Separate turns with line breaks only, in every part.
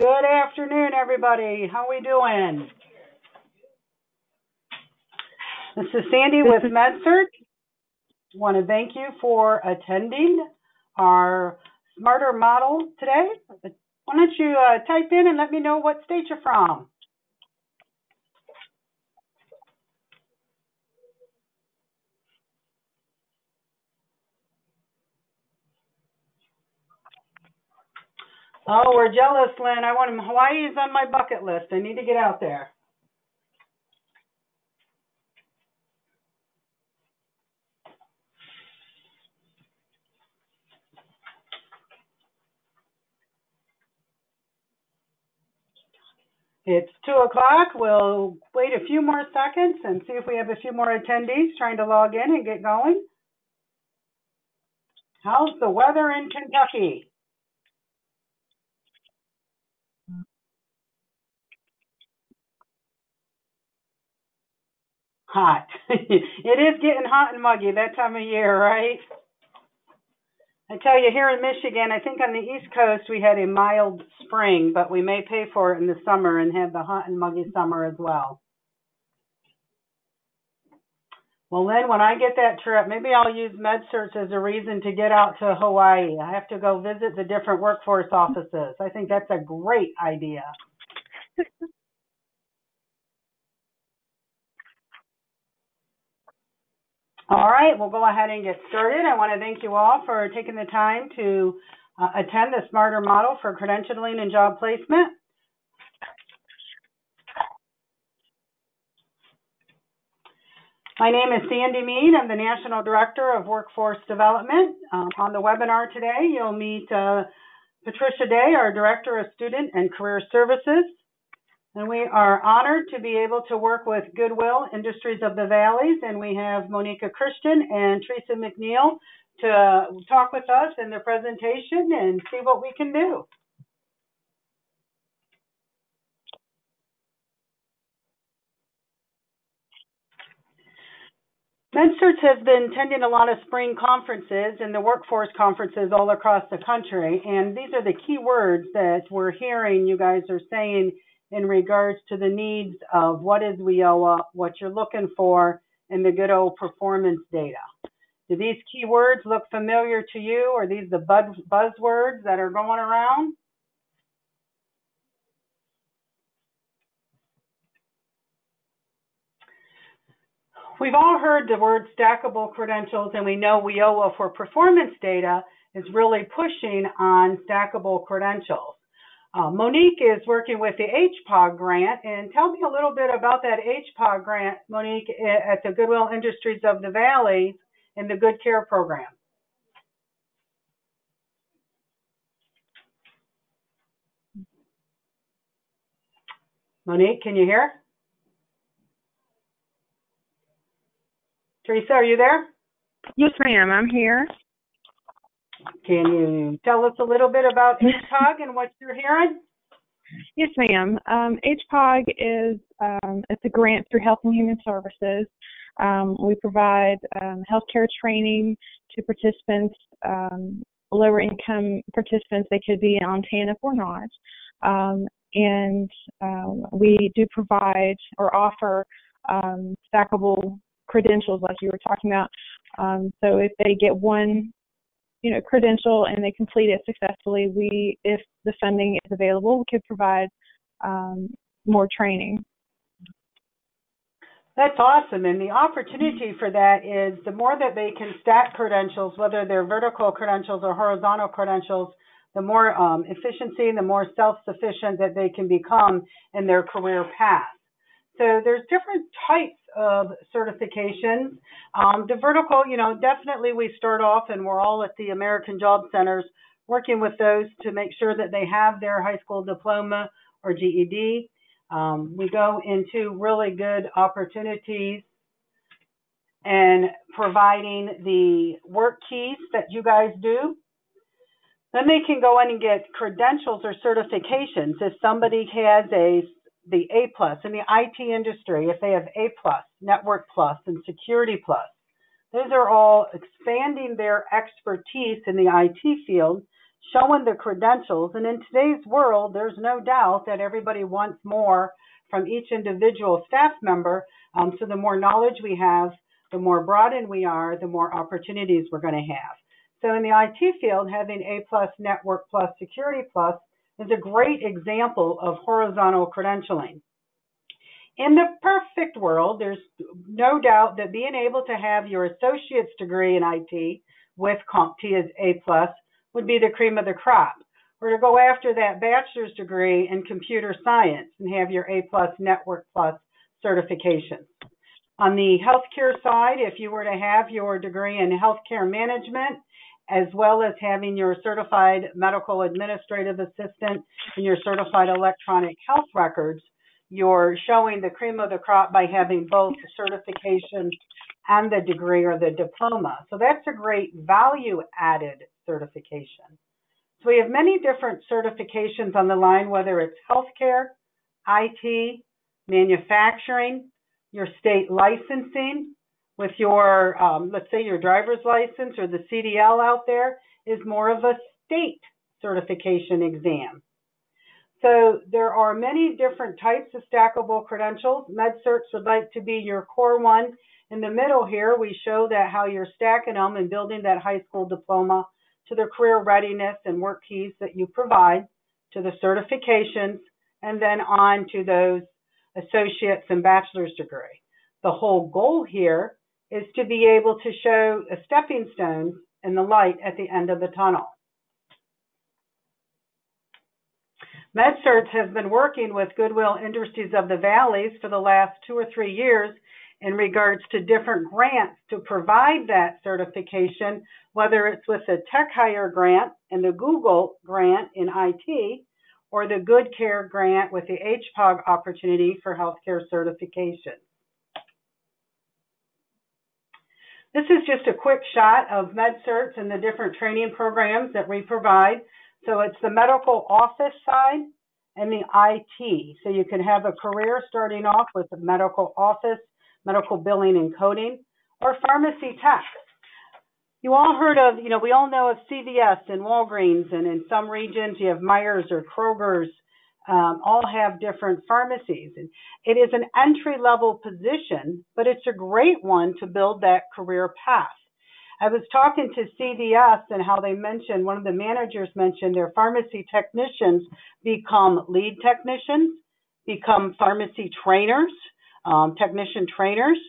Good afternoon, everybody. How we doing? This is Sandy with MedCerts. I want to thank you for attending our Smarter Model today. Why don't you type in and let me know what state you're from? Oh, we're jealous, Lynn. Hawaii is on my bucket list. I need to get out there. It's 2 o'clock. We'll wait a few more seconds and see if we have a few more attendees trying to log in and get going. How's the weather in Kentucky? Hot. It is getting hot and muggy that time of year, right? I tell you, here in Michigan, I think on the East Coast we had a mild spring, but we may pay for it in the summer and have the hot and muggy summer as well. Well, Lynn, when I get that trip, maybe I'll use MedCerts as a reason to get out to Hawaii. I have to go visit the different workforce offices. I think that's a great idea. All right, we'll go ahead and get started. I want to thank you all for taking the time to attend the Smarter Model for Credentialing and Job Placement. My name is Sandy Mead. I'm the National Director of Workforce Development. On the webinar today, you'll meet Patricia Day, our Director of Student and Career Services. And we are honored to be able to work with Goodwill Industries of the Valleys, and we have Monika and Theresa McNeil to talk with us in their presentation and see what we can do. MedCerts has been attending a lot of spring conferences and the workforce conferences all across the country, and these are the key words that we're hearing you guys are saying in regards to the needs of what is WIOA, what you're looking for, and the good old performance data. Do these keywords look familiar to you? Are these the buzzwords that are going around? We've all heard the word stackable credentials, and we know WIOA for performance data is really pushing on stackable credentials. Monika is working with the HPOG grant, and tell me a little bit about that HPOG grant, Monika, at the Goodwill Industries of the Valley in the GoodCare program. Monika, can you hear? Theresa, are you there?
Yes, ma'am, I'm here.
Can you tell us a little bit about HPOG and what you're hearing?
Yes, ma'am. HPOG is it's a grant through Health and Human Services. We provide healthcare training to participants, lower income participants. They could be on TANF or not. And we do provide or offer stackable credentials like you were talking about. So if they get one credential and they complete it successfully, if the funding is available, we could provide more training.
That's awesome. And the opportunity for that is the more that they can stack credentials, whether they're vertical credentials or horizontal credentials, the more efficiency and the more self-sufficient that they can become in their career path. So there's different types of certifications. The vertical, definitely we start off, and we're all at the American Job Centers working with those to make sure that they have their high school diploma or GED. We go into really good opportunities and providing the work keys that you guys do. Then they can go in and get credentials or certifications. If somebody has the A+ in the IT industry, if they have A+, Network Plus, and Security Plus, those are all expanding their expertise in the IT field showing the credentials. And in today's world, there's no doubt that everybody wants more from each individual staff member. So the more knowledge we have, the more broadened we are, the more opportunities we're going to have. So in the IT field, having A+, Network Plus, Security Plus is a great example of horizontal credentialing. In the perfect world, there's no doubt that being able to have your associate's degree in IT with CompT as A+, would be the cream of the crop. Or to go after that bachelor's degree in computer science and have your A+, Network Plus certification. On the healthcare side, if you were to have your degree in healthcare management, as well as having your certified medical administrative assistant and your certified electronic health records, you're showing the cream of the crop by having both the certification and the degree or the diploma. So that's a great value-added certification. So we have many different certifications on the line, whether it's healthcare, IT, manufacturing, your state licensing with your, let's say your driver's license or the CDL out there is more of a state certification exam. So there are many different types of stackable credentials. MedCerts would like to be your core one. In the middle here, we show that how you're stacking them and building that high school diploma to the career readiness and work keys that you provide, to the certifications, and then on to those associate's and bachelor's degree. The whole goal here is to be able to show a stepping stone and the light at the end of the tunnel. MedCerts has been working with Goodwill Industries of the Valleys for the last 2 or 3 years in regards to different grants to provide that certification, whether it's with the Tech Hire grant and the Google grant in IT, or the GoodCare grant with the HPOG opportunity for healthcare certification. This is just a quick shot of MedCerts and the different training programs that we provide. So it's the medical office side and the IT. So you can have a career starting off with the medical office, medical billing and coding, or pharmacy tech. You all heard of, we all know of CVS and Walgreens, and in some regions you have Myers or Kroger's, all have different pharmacies. And it is an entry-level position, but it's a great one to build that career path. I was talking to CVS and how they mentioned, one of the managers mentioned their pharmacy technicians become lead technicians, become pharmacy trainers, technician trainers.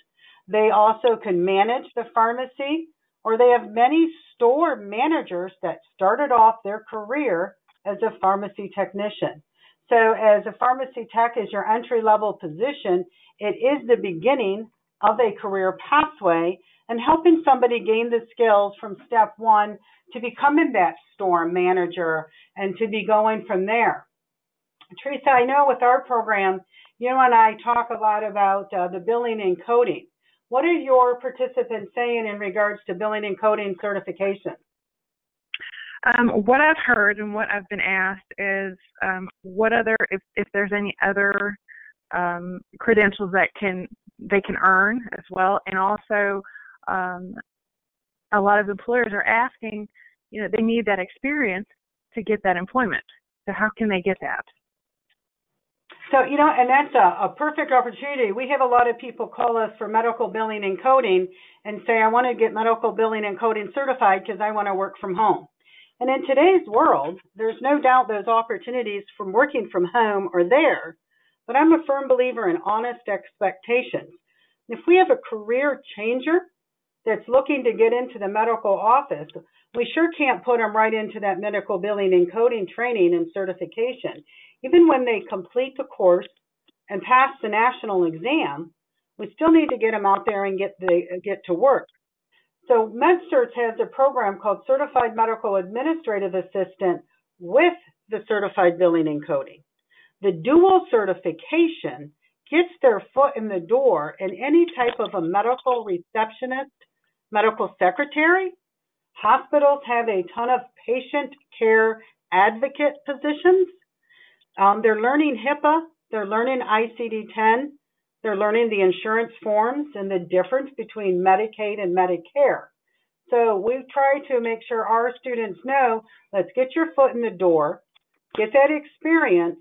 They also can manage the pharmacy, or they have many store managers that started off their career as a pharmacy technician. So as a pharmacy tech is your entry-level position, it is the beginning of a career pathway and helping somebody gain the skills from step one to becoming that store manager and to be going from there. Theresa, I know with our program, you and I talk a lot about the billing and coding. What are your participants saying in regards to billing and coding certification?
What I've heard and what I've been asked is what other, if there's any other credentials that they can earn as well, and also a lot of employers are asking, they need that experience to get that employment. So how can they get that?
So, and that's a perfect opportunity. We have a lot of people call us for medical billing and coding and say, I want to get medical billing and coding certified because I want to work from home. And in today's world, there's no doubt those opportunities from working from home are there, but I'm a firm believer in honest expectations. If we have a career changer that's looking to get into the medical office, we sure can't put them right into that medical billing and coding training and certification. Even when they complete the course and pass the national exam, we still need to get them out there and get to work. So MedCerts has a program called Certified Medical Administrative Assistant with the Certified Billing and Coding. The dual certification gets their foot in the door in any type of a medical receptionist, medical secretary. Hospitals have a ton of patient care advocate positions. They're learning HIPAA, they're learning ICD-10, they're learning the insurance forms and the difference between Medicaid and Medicare. So we try to make sure our students know, let's get your foot in the door, get that experience,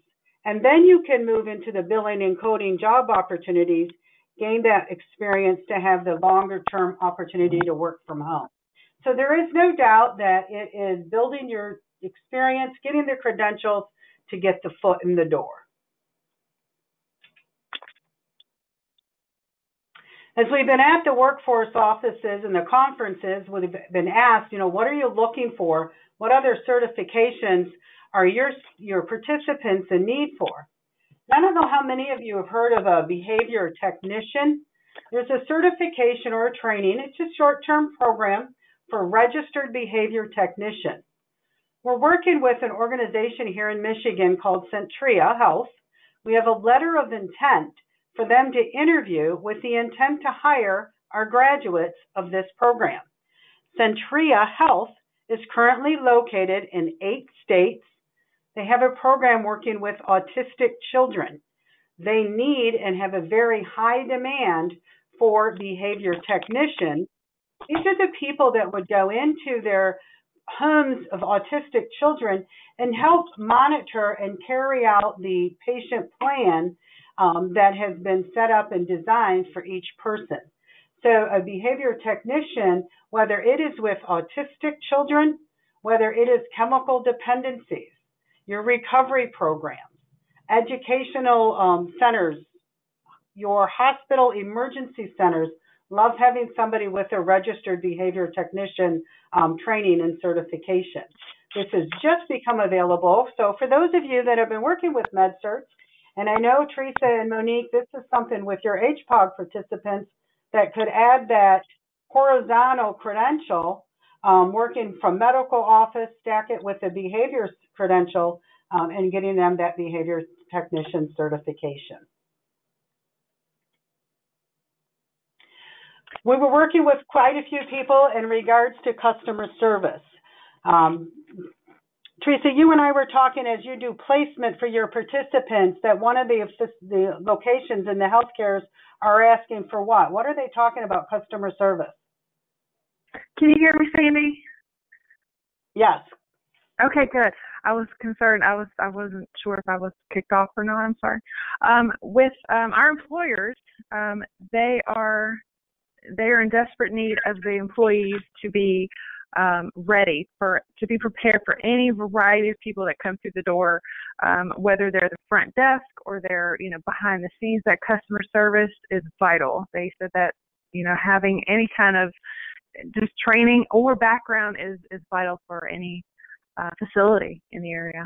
and then you can move into the billing and coding job opportunities, gain that experience to have the longer term opportunity to work from home. So there is no doubt that it is building your experience, getting the credentials to get the foot in the door. As we've been at the workforce offices and the conferences, we've been asked, what are you looking for? What other certifications are your participants in need for? I don't know how many of you have heard of a behavior technician. There's a certification or a training. It's a short-term program for registered behavior technician. We're working with an organization here in Michigan called Centria Health. We have a letter of intent for them to interview with the intent to hire our graduates of this program. Centria Health is currently located in 8 states. They have a program working with autistic children. They need and have a very high demand for behavior technicians. These are the people that would go into their homes of autistic children and help monitor and carry out the patient plan that has been set up and designed for each person. So a behavior technician, whether it is with autistic children, whether it is chemical dependencies, your recovery programs, educational centers, your hospital emergency centers, love having somebody with a registered behavior technician training and certification. This has just become available. So for those of you that have been working with MedCerts, and I know Theresa and Monique, this is something with your HPOG participants that could add that horizontal credential, working from medical office, stack it with a behavior credential, and getting them that behavior technician certification. We were working with quite a few people in regards to customer service. Theresa, you and I were talking as you do placement for your participants that one of the locations in the healthcares are asking for what? What are they talking about customer service?
Can you hear me, Sandy?
Yes.
Okay, good. I was concerned. I wasn't sure if I was kicked off or not. I'm sorry. With our employers, they are in desperate need of the employees to be ready to be prepared for any variety of people that come through the door, whether they're the front desk or they're behind the scenes. That customer service is vital. They said that having any kind of just training or background is vital for any facility in the area.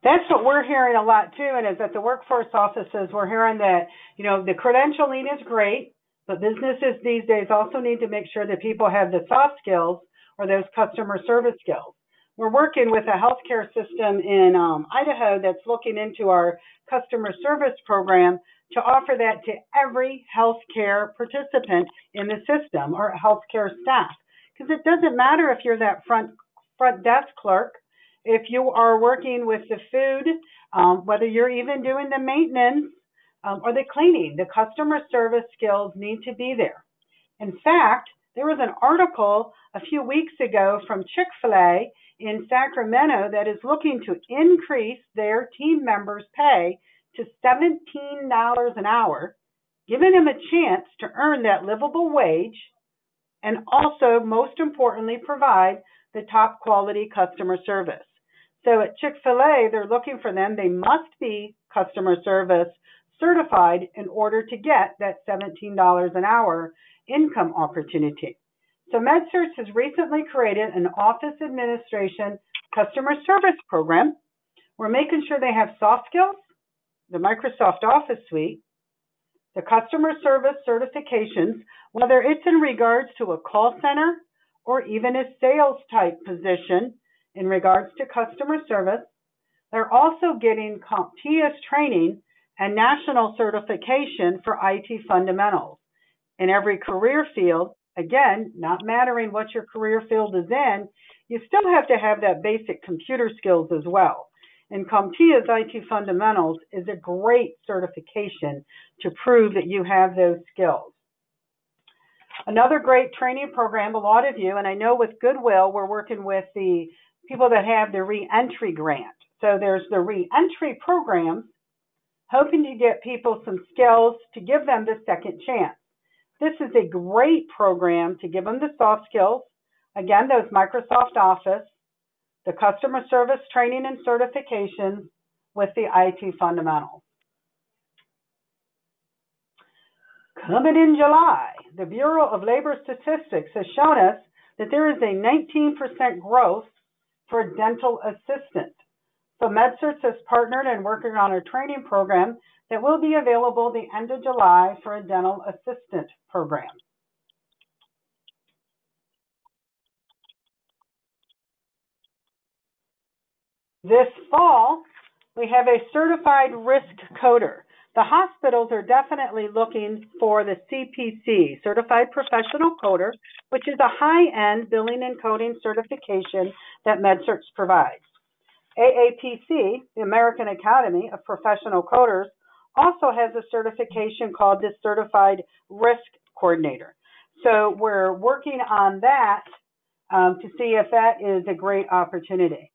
That's what we're hearing a lot too, and is at the workforce offices we're hearing that the credentialing is great, but businesses these days also need to make sure that people have the soft skills or those customer service skills. We're working with a healthcare system in Idaho that's looking into our customer service program to offer that to every healthcare participant in the system or healthcare staff. Because it doesn't matter if you're that front desk clerk, if you are working with the food, whether you're even doing the maintenance or the cleaning, the customer service skills need to be there. In fact, there was an article a few weeks ago from Chick-fil-A in Sacramento that is looking to increase their team members' pay to $17 an hour, giving them a chance to earn that livable wage and also, most importantly, provide the top quality customer service. So at Chick-fil-A, they're looking for them. They must be customer service certified in order to get that $17 an hour income opportunity. So MedCerts has recently created an office administration customer service program. We're making sure they have soft skills, the Microsoft Office suite, the customer service certifications, whether it's in regards to a call center or even a sales type position in regards to customer service. They're also getting CompTIA's training and national certification for IT fundamentals. In every career field, again, not mattering what your career field is in, you still have to have that basic computer skills as well. And CompTIA's IT fundamentals is a great certification to prove that you have those skills. Another great training program, a lot of you, and I know with Goodwill, we're working with the people that have the reentry grant. So there's the reentry program, hoping to get people some skills to give them the second chance. This is a great program to give them the soft skills. Again, those Microsoft Office, the customer service training and certifications with the IT fundamentals. Coming in July, the Bureau of Labor Statistics has shown us that there is a 19% growth for dental assistants. So MedCerts has partnered and working on a training program that will be available the end of July for a dental assistant program. This fall, we have a certified risk coder. The hospitals are definitely looking for the CPC, Certified Professional Coder, which is a high-end billing and coding certification that MedCerts provides. AAPC, the American Academy of Professional Coders, also has a certification called the Certified Risk Coordinator. So we're working on that to see if that is a great opportunity.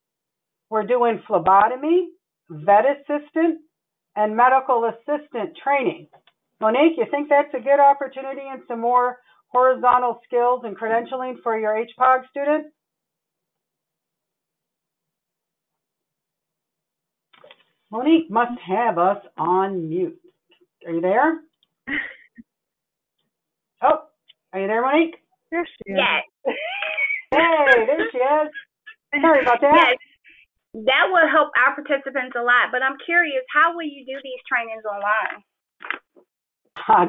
We're doing phlebotomy, vet assistant, and medical assistant training. Monique, you think that's a good opportunity and some more horizontal skills and credentialing for your HPOG students? Monique must have us on mute. Are you there? Oh, are you there, Monique?
There she is.
Yes.
Hey, there she is. Sorry about that.
Yes. That will help our participants a lot, but I'm curious, how will you do these trainings online?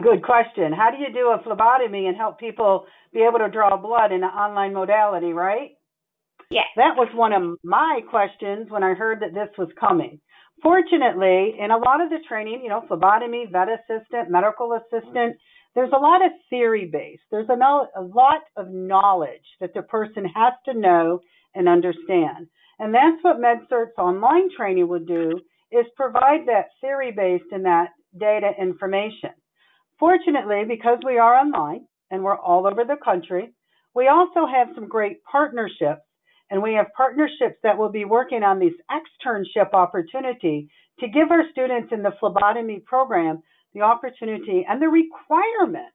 Good question. How do you do a phlebotomy and help people be able to draw blood in an online modality, right?
Yes.
That was one of my questions when I heard that this was coming. Fortunately, in a lot of the training, phlebotomy, vet assistant, medical assistant, there's a lot of theory-based. There's a lot of knowledge that the person has to know and understand. And that's what MedCerts online training would do, is provide that theory-based and that data information. Fortunately, because we are online and we're all over the country, we also have some great partnerships, and we have partnerships that will be working on this externship opportunity to give our students in the phlebotomy program the opportunity and the requirement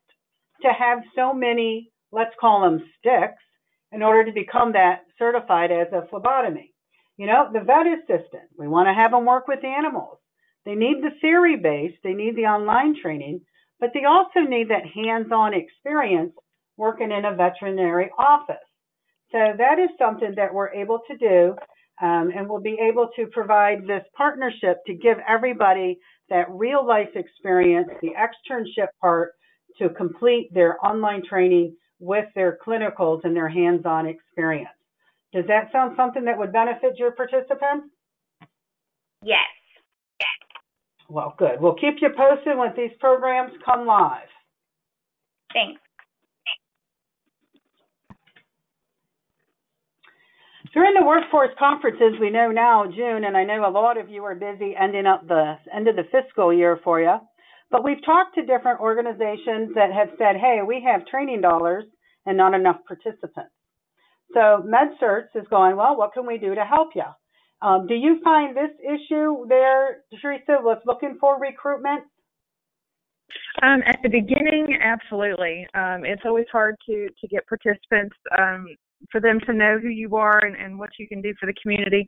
to have so many, let's call them sticks, in order to become that certified as a phlebotomy. The vet assistant, we want to have them work with animals. They need the theory base, they need the online training, but they also need that hands-on experience working in a veterinary office. So that is something that we're able to do, and we'll be able to provide this partnership to give everybody that real-life experience, the externship part, to complete their online training with their clinicals and their hands-on experience. Does that sound something that would benefit your participants?
Yes.
Well, good. We'll keep you posted when these programs come live.
Thanks.
During the workforce conferences, we know now June, and I know a lot of you are busy ending up the end of the fiscal year for you, but we've talked to different organizations that have said, hey, we have training dollars and not enough participants. So MedCerts is going, well, what can we do to help you? Do you find this issue there, Theresa, was looking for recruitment?
At the beginning, absolutely. It's always hard to get participants, for them to know who you are and what you can do for the community.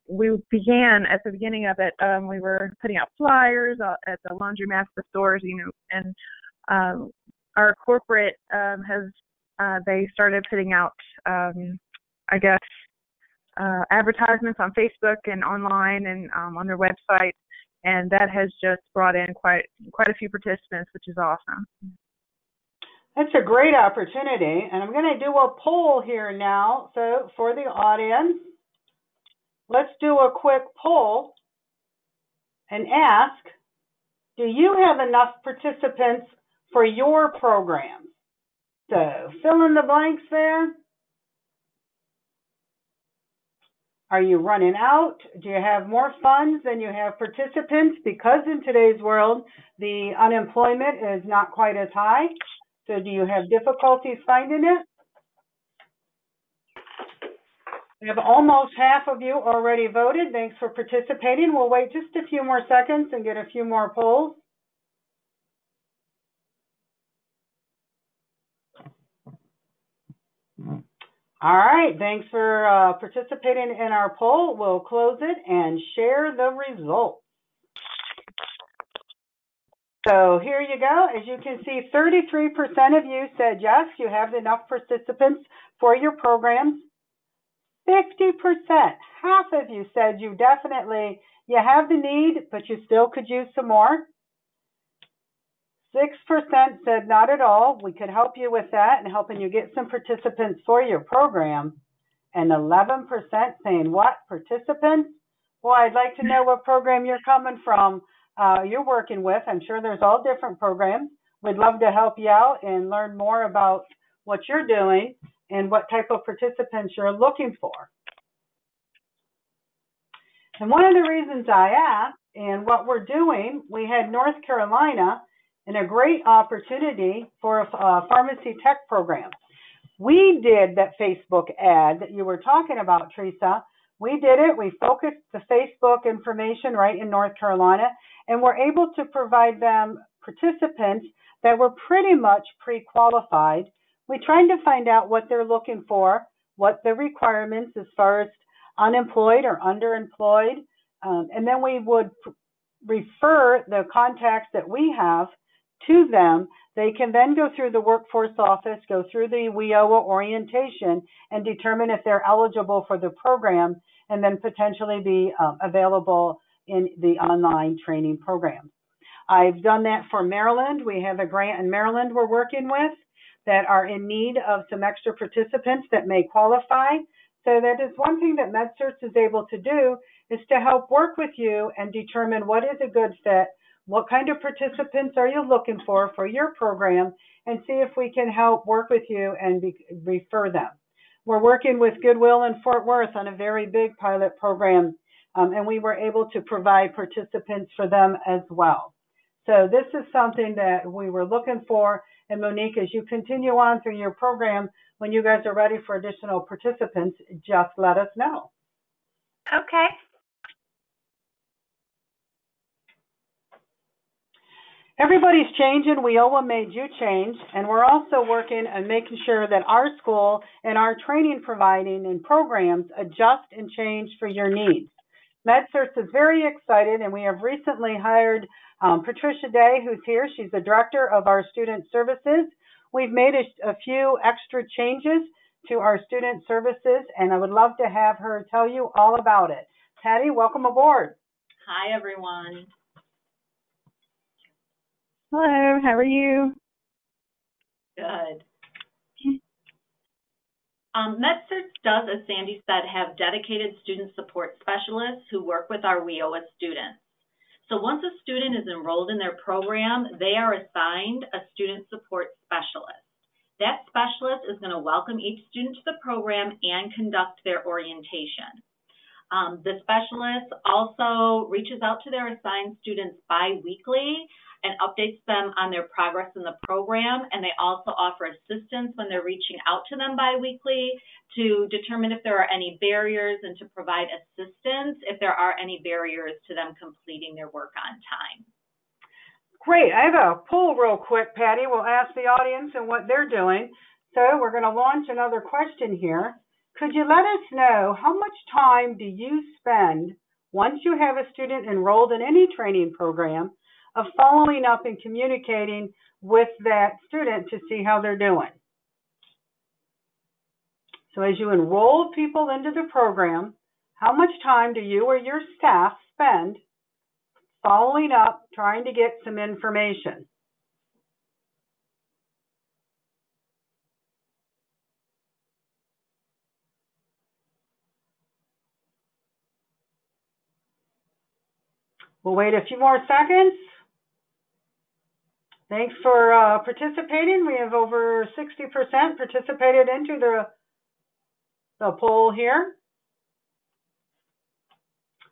We began at the beginning of it, we were putting out flyers at the laundromats, the stores, and our corporate they started putting out, advertisements on Facebook and online and on their website, and that has just brought in quite a few participants, which is awesome.
That's a great opportunity, and I'm going to do a poll here now. So for the audience, let's do a quick poll and ask, do you have enough participants for your program? So fill in the blanks there. Are you running out? Do you have more funds than you have participants? Because in today's world, the unemployment is not quite as high. So do you have difficulties finding it? We have almost half of you already voted. Thanks for participating. We'll wait just a few more seconds and get a few more polls. All right, thanks for participating in our poll. We'll close it and share the results. So here you go. As you can see, 33% of you said yes, you have enough participants for your programs. 50%, half of you said you have the need, but you still could use some more. 6% said not at all. We could help you with that and helping you get some participants for your program. And 11% saying what? Participants? Well, I'd like to know what program you're coming from, you're working with. I'm sure there's all different programs. We'd love to help you out and learn more about what you're doing and what type of participants you're looking for. And one of the reasons I asked and what we're doing, we had North Carolina and a great opportunity for a pharmacy tech program. We did that Facebook ad that you were talking about, Theresa. We did it. We focused the Facebook information right in North Carolina, and we're able to provide them participants that were pretty much pre-qualified. We tried to find out what they're looking for, what the requirements as far as unemployed or underemployed, and then we would refer the contacts that we have to them. They can then go through the workforce office, go through the WIOA orientation, and determine if they're eligible for the program, and then potentially be available in the online training program. I've done that for Maryland. We have a grant in Maryland we're working with that are in need of some extra participants that may qualify. So that is one thing that MedCerts is able to do, is to help work with you and determine what is a good fit, what kind of participants are you looking for your program, and see if we can help work with you and refer them. We're working with Goodwill in Fort Worth on a very big pilot program, and we were able to provide participants for them as well. So this is something that we were looking for. And Monika, as you continue on through your program, when you guys are ready for additional participants, just let us know.
Okay.
Everybody's changing. WIOA made you change, and we're also working on making sure that our school and our training providing and programs adjust and change for your needs. MedCerts is very excited, and we have recently hired Patricia Day, who's here. She's the director of our student services. We've made a few extra changes to our student services, and I would love to have her tell you all about it. Patty, welcome aboard.
Hi, everyone.
Hello, how are you?
Good. MedCerts does, as Sandy said, have dedicated student support specialists who work with our WIOA students. So once a student is enrolled in their program, they are assigned a student support specialist. That specialist is going to welcome each student to the program and conduct their orientation. The specialist also reaches out to their assigned students bi-weekly and updates them on their progress in the program, and they also offer assistance when they're reaching out to them bi-weekly to determine if there are any barriers and to provide assistance if there are any barriers to them completing their work on time.
Great. I have a poll real quick, Patty. We'll ask the audience and what they're doing. So we're going to launch another question here. Could you let us know how much time do you spend once you have a student enrolled in any training program of following up and communicating with that student to see how they're doing? So as you enroll people into the program, how much time do you or your staff spend following up, trying to get some information? We'll wait a few more seconds. Thanks for participating. We have over 60% participated into the poll here.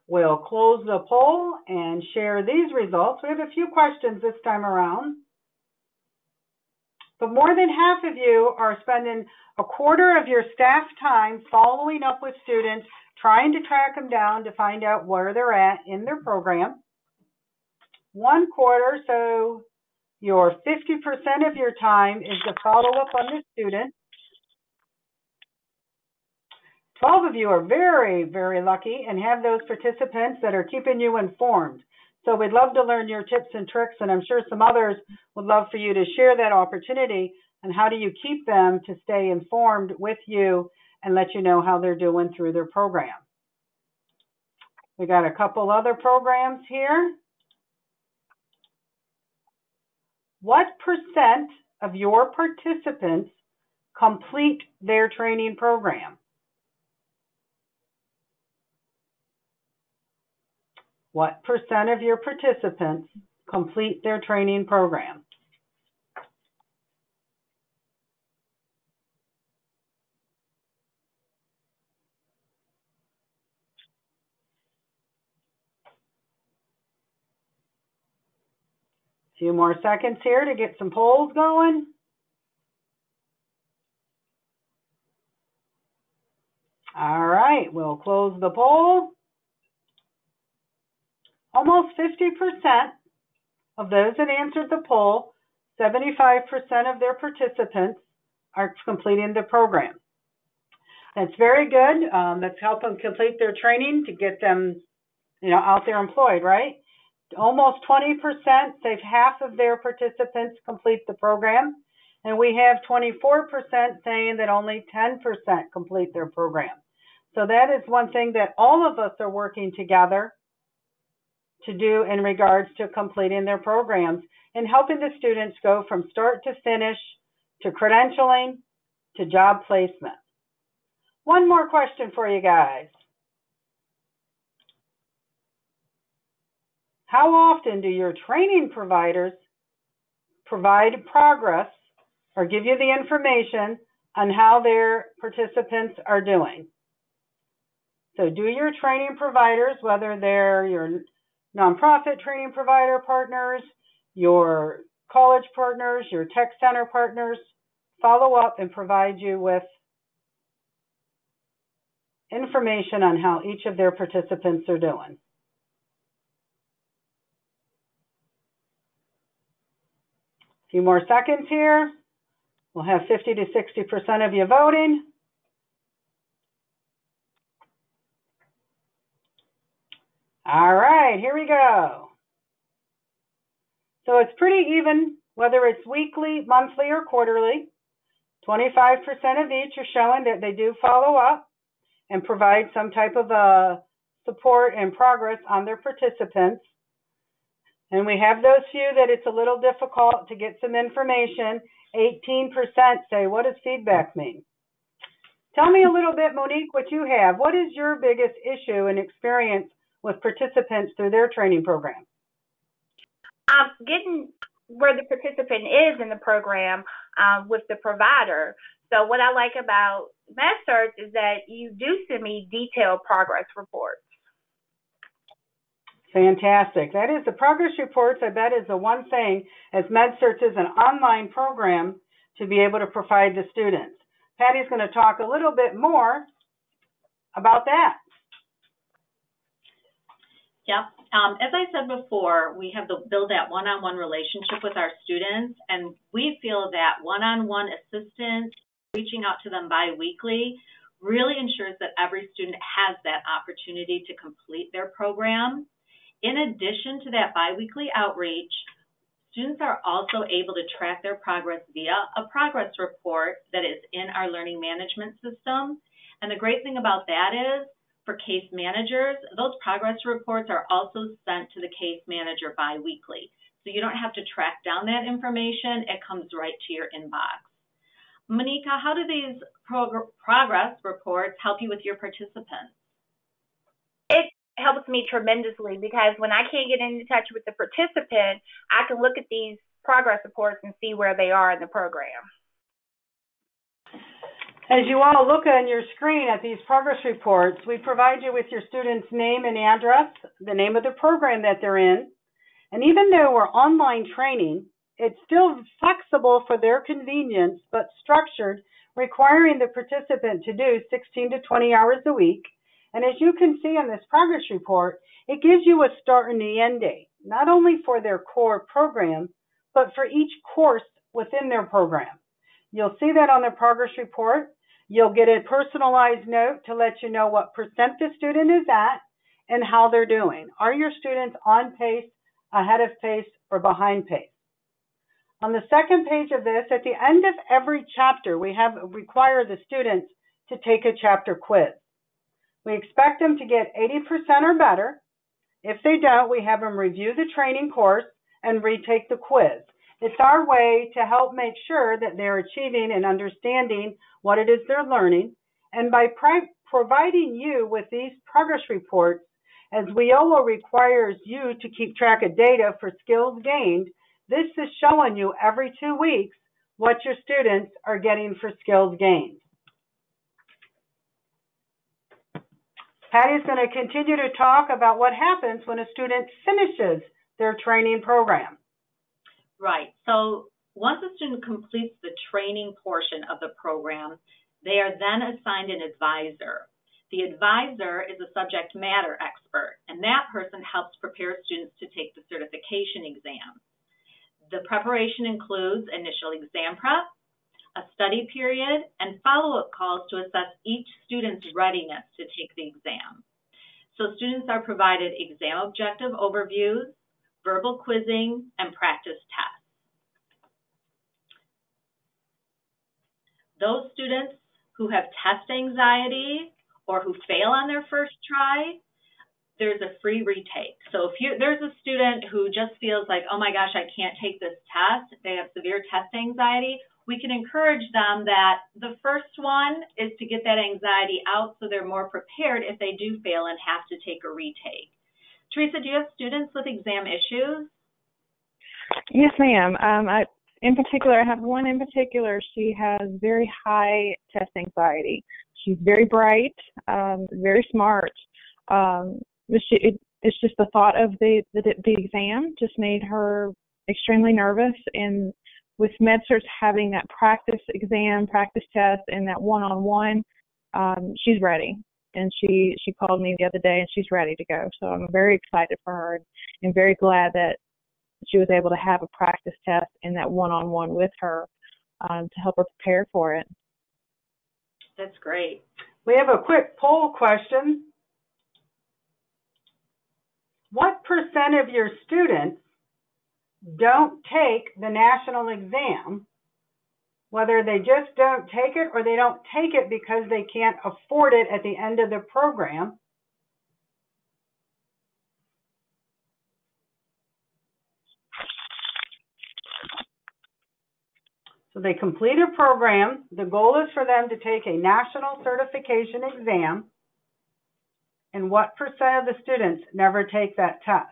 We'll close the poll and share these results. We have a few questions this time around. But more than half of you are spending a quarter of your staff time following up with students, trying to track them down to find out where they're at in their program. 1/4, so your 50% of your time is to follow up on the student. 12 of you are very, very lucky and have those participants that are keeping you informed. So we'd love to learn your tips and tricks, and I'm sure some others would love for you to share that opportunity and how do you keep them to stay informed with you and let you know how they're doing through their program. We got a couple other programs here. What % of your participants complete their training program? What % of your participants complete their training program? A few more seconds here to get some polls going. All right, we'll close the poll. Almost 50% of those that answered the poll, 75% of their participants are completing the program. That's very good. That's helping them complete their training to get them, out there employed, right? Almost 20% say half of their participants complete the program, and we have 24% saying that only 10% complete their program. So that is one thing that all of us are working together to do in regards to completing their programs and helping the students go from start to finish to credentialing to job placement. One more question for you guys. How often do your training providers provide progress or give you the information on how their participants are doing? So do your training providers, whether they're your nonprofit training provider partners, your college partners, your tech center partners, follow up and provide you with information on how each of their participants are doing? A few more seconds here. We'll have 50 to 60% of you voting. All right, here we go. So it's pretty even, whether it's weekly, monthly, or quarterly. 25% of each are showing that they do follow up and provide some type of support and progress on their participants. And we have those few that it's a little difficult to get some information. 18% say, what does feedback mean? Tell me a little bit, Monique, what you have. What is your biggest issue and experience with participants through their training program?
Getting where the participant is in the program with the provider. So what I like about MedCerts is that you do send me detailed progress reports.
Fantastic. That is the progress reports, I bet, is the one thing, as MedCerts is an online program, to be able to provide the students. Patty's going to talk a little bit more about that.
Yep. As I said before, we have to build that one-on-one relationship with our students, and we feel that one-on-one assistance, reaching out to them bi-weekly, really ensures that every student has that opportunity to complete their program. In addition to that bi-weekly outreach, students are also able to track their progress via a progress report that is in our learning management system. And the great thing about that is, for case managers, those progress reports are also sent to the case manager bi-weekly. So you don't have to track down that information. It comes right to your inbox. Monika, how do these progress reports help you with your participants?
It helps me tremendously because when I can't get in touch with the participant, I can look at these progress reports and see where they are in the program.
As you all look on your screen at these progress reports, we provide you with your student's name and address, the name of the program that they're in, and even though we're online training, It's still flexible for their convenience, but structured, requiring the participant to do 16 to 20 hours a week. And as you can see on this progress report, it gives you a start and the end date, not only for their core program, but for each course within their program. You'll see that on the progress report. You'll get a personalized note to let you know what percent the student is at and how they're doing. Are your students on pace, ahead of pace, or behind pace? On the second page of this, at the end of every chapter, we require the students to take a chapter quiz. We expect them to get 80% or better. If they don't, we have them review the training course and retake the quiz. It's our way to help make sure that they're achieving and understanding what it is they're learning. And by providing you with these progress reports, as WIOA requires you to keep track of data for skills gained, this is showing you every 2 weeks what your students are getting for skills gained. Patty's going to continue to talk about what happens when a student finishes their training program.
Right. So once a student completes the training portion of the program, they are then assigned an advisor. The advisor is a subject matter expert, and that person helps prepare students to take the certification exam. The preparation includes initial exam prep, a study period, and follow-up calls to assess each student's readiness to take the exam. So students are provided exam objective overviews, verbal quizzing, and practice tests. Those students who have test anxiety or who fail on their first try, there's a free retake. So if there's a student who just feels like, oh my gosh, I can't take this test, they have severe test anxiety, we can encourage them that the first one is to get that anxiety out so they're more prepared if they do fail and have to take a retake. Theresa, do you have students with exam issues?
Yes, ma'am. In particular, I have one in particular. She has very high test anxiety. She's very bright, very smart. It's just the thought of the exam just made her extremely nervous. And with MedCerts having that practice exam, practice test, and that one-on-one, she's ready. And she called me the other day, and she's ready to go. So I'm very excited for her and very glad that she was able to have a practice test and that one-on-one with her to help her prepare for it.
That's great.
We have a quick poll question. What percent of your students don't take the national exam, whether they just don't take it or they don't take it because they can't afford it at the end of the program? So they complete a program. The goal is for them to take a national certification exam. And what percent of the students never take that test?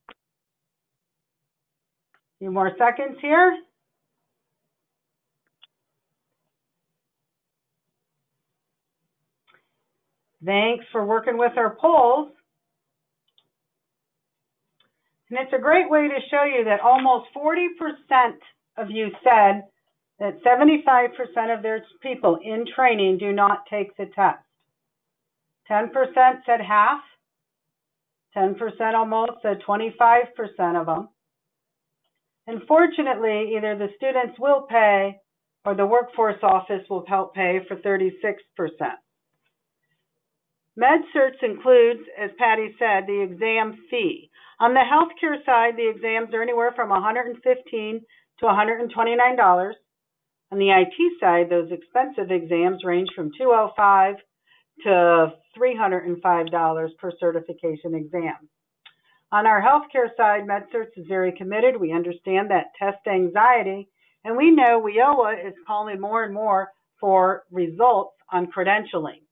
A few more seconds here. Thanks for working with our polls. And it's a great way to show you that almost 40% of you said that 75% of their people in training do not take the test. 10% said half. 10% almost said 25% of them. And fortunately, either the students will pay or the workforce office will help pay for 36%. MedCerts includes, as Patty said, the exam fee. On the healthcare side, the exams are anywhere from $115 to $129. On the IT side, those expensive exams range from $205 to $305 per certification exam. On our healthcare side, MedCerts is very committed. We understand that test anxiety, and we know WIOA is calling more and more for results on credentialing.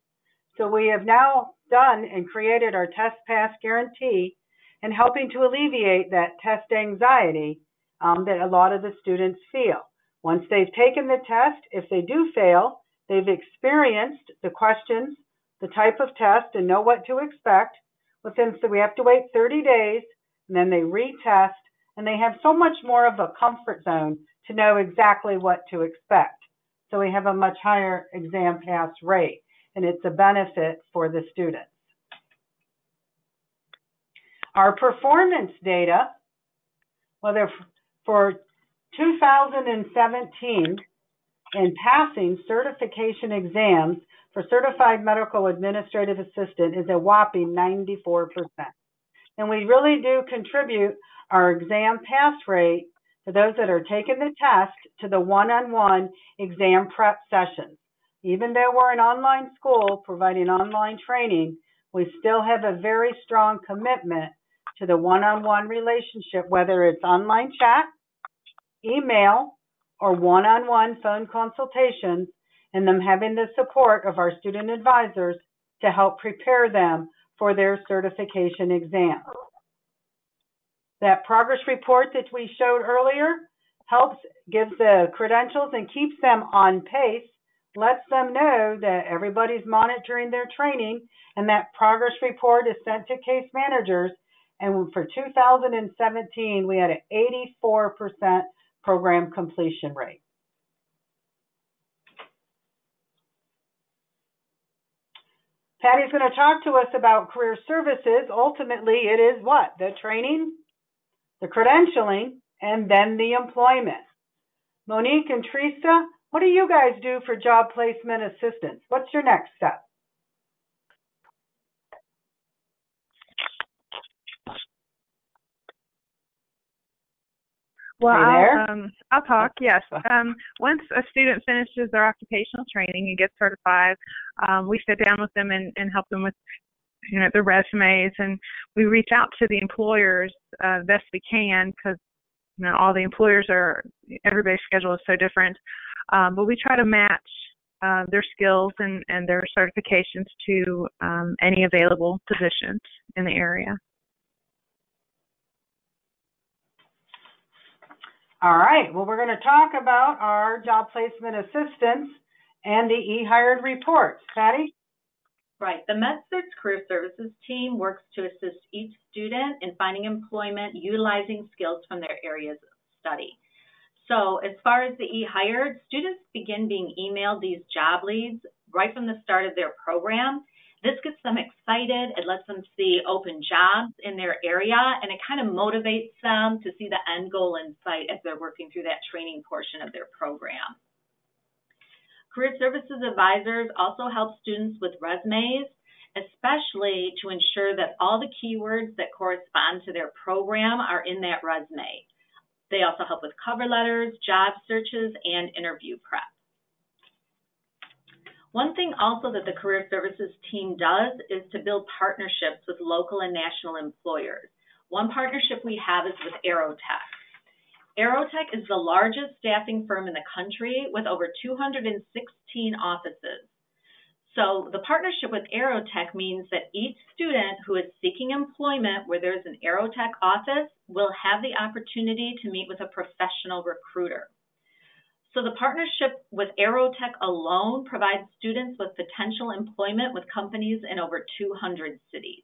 So we have now done and created our test pass guarantee and helping to alleviate that test anxiety that a lot of the students feel. Once they've taken the test, if they do fail, they've experienced the questions, the type of test, and know what to expect. we have to wait 30 days, and then they retest, and they have so much more of a comfort zone to know exactly what to expect. So we have a much higher exam pass rate, and it's a benefit for the students. Our performance data, whether for 2017, in passing certification exams for Certified Medical Administrative Assistant is a whopping 94%. And we really do contribute our exam pass rate for those that are taking the test to the one-on-one exam prep sessions. Even though we're an online school providing online training, we still have a very strong commitment to the one-on-one relationship, whether it's online chat, email, or one-on-one phone consultations, and them having the support of our student advisors to help prepare them for their certification exam. That progress report that we showed earlier gives the credentials and keeps them on pace, lets them know that everybody's monitoring their training, and that progress report is sent to case managers. And for 2017, we had an 84% program completion rate. Patty's going to talk to us about career services. Ultimately, it is what? The training, the credentialing, and then the employment. Monika and Theresa, what do you guys do for job placement assistance? What's your next step?
Well, I'll talk, yes. Once a student finishes their occupational training and gets certified, we sit down with them and help them with their resumes, and we reach out to the employers best we can because all the employers everybody's schedule is so different. But we try to match their skills and their certifications to any available positions in the area.
All right, well, we're going to talk about our job placement assistance and the e-hired reports. Patty?
Right. The MedCerts Career Services team works to assist each student in finding employment utilizing skills from their areas of study. So as far as the e-hired, students begin being emailed these job leads right from the start of their program. This gets them excited. It lets them see open jobs in their area, and it kind of motivates them to see the end goal in sight as they're working through that training portion of their program. Career Services advisors also help students with resumes, especially to ensure that all the keywords that correspond to their program are in that resume. They also help with cover letters, job searches, and interview prep. One thing also that the Career Services team does is to build partnerships with local and national employers. One partnership we have is with Aerotech. Aerotech is the largest staffing firm in the country with over 216 offices. So the partnership with Aerotech means that each student who is seeking employment where there's an Aerotech office will have the opportunity to meet with a professional recruiter. So the partnership with Aerotech alone provides students with potential employment with companies in over 200 cities.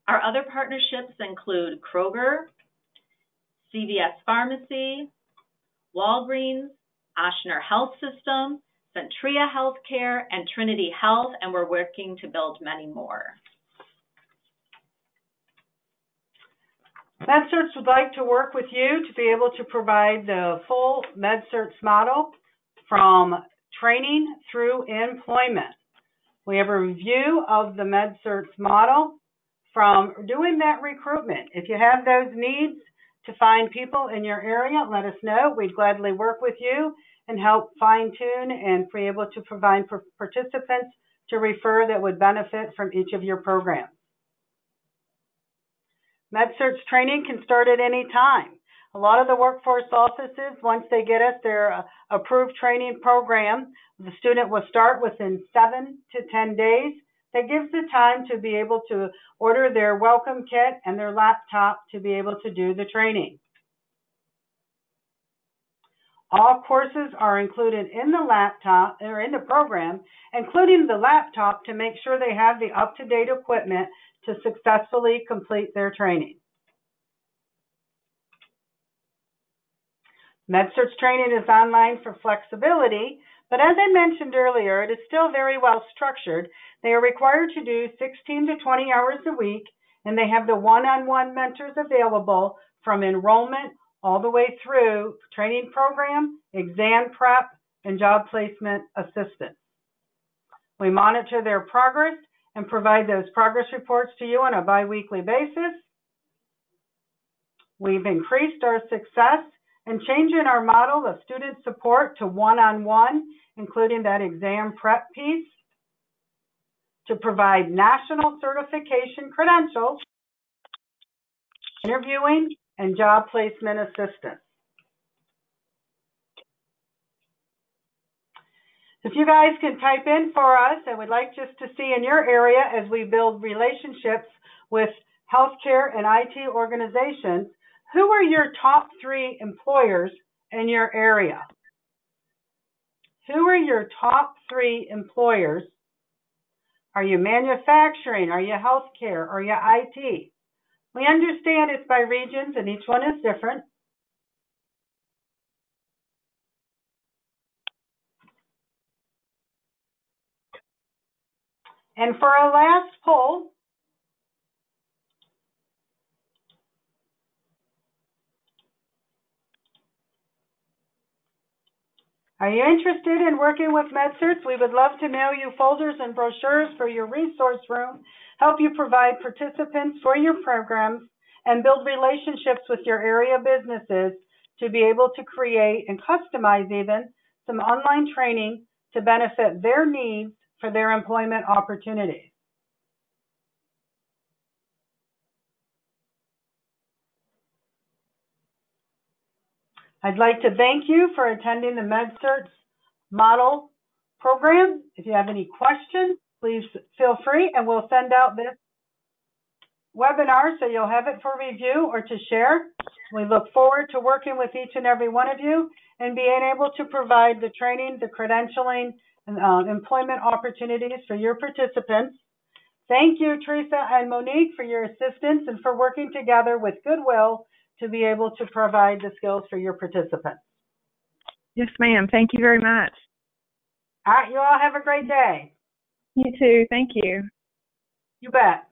Our other partnerships include Kroger, CVS Pharmacy, Walgreens, Ochsner Health System, Centria Healthcare, and Trinity Health, and we're working to build many more.
MedCerts would like to work with you to be able to provide the full MedCerts model from training through employment. We have a review of the MedCerts model from doing that recruitment. If you have those needs to find people in your area, let us know. We'd gladly work with you and help fine-tune and be able to provide for participants to refer that would benefit from each of your programs. MedCerts training can start at any time. A lot of the workforce offices, once they get us their approved training program, the student will start within 7 to 10 days. That gives the time to be able to order their welcome kit and their laptop to be able to do the training. All courses are included in the laptop or in the program, including the laptop, to make sure they have the up-to-date equipment to successfully complete their training. MedCerts training is online for flexibility, but as I mentioned earlier, it is still very well structured. They are required to do 16 to 20 hours a week, and they have the one-on-one mentors available from enrollment all the way through training program, exam prep, and job placement assistance. We monitor their progress and provide those progress reports to you on a bi-weekly basis. We've increased our success and changing our model of student support to one-on-one, including that exam prep piece, to provide national certification credentials, interviewing, and job placement assistance. If you guys can type in for us, I would like just to see in your area as we build relationships with healthcare and IT organizations, who are your top 3 employers in your area? Who are your top 3 employers? Are you manufacturing? Are you healthcare? Are you IT? We understand it's by regions and each one is different. And for our last poll, are you interested in working with MedCerts? We would love to mail you folders and brochures for your resource room, help you provide participants for your programs, and build relationships with your area businesses to be able to create and customize even some online training to benefit their needs for their employment opportunities. I'd like to thank you for attending the MedCerts model program. If you have any questions, please feel free, and we'll send out this webinar so you'll have it for review or to share. We look forward to working with each and every one of you and being able to provide the training, the credentialing, and employment opportunities for your participants. Thank you, Theresa and Monique, for your assistance and for working together with Goodwill to be able to provide the skills for your participants.
Yes, ma'am. Thank you very much.
All right, you all have a great day.
You too. Thank you.
You bet.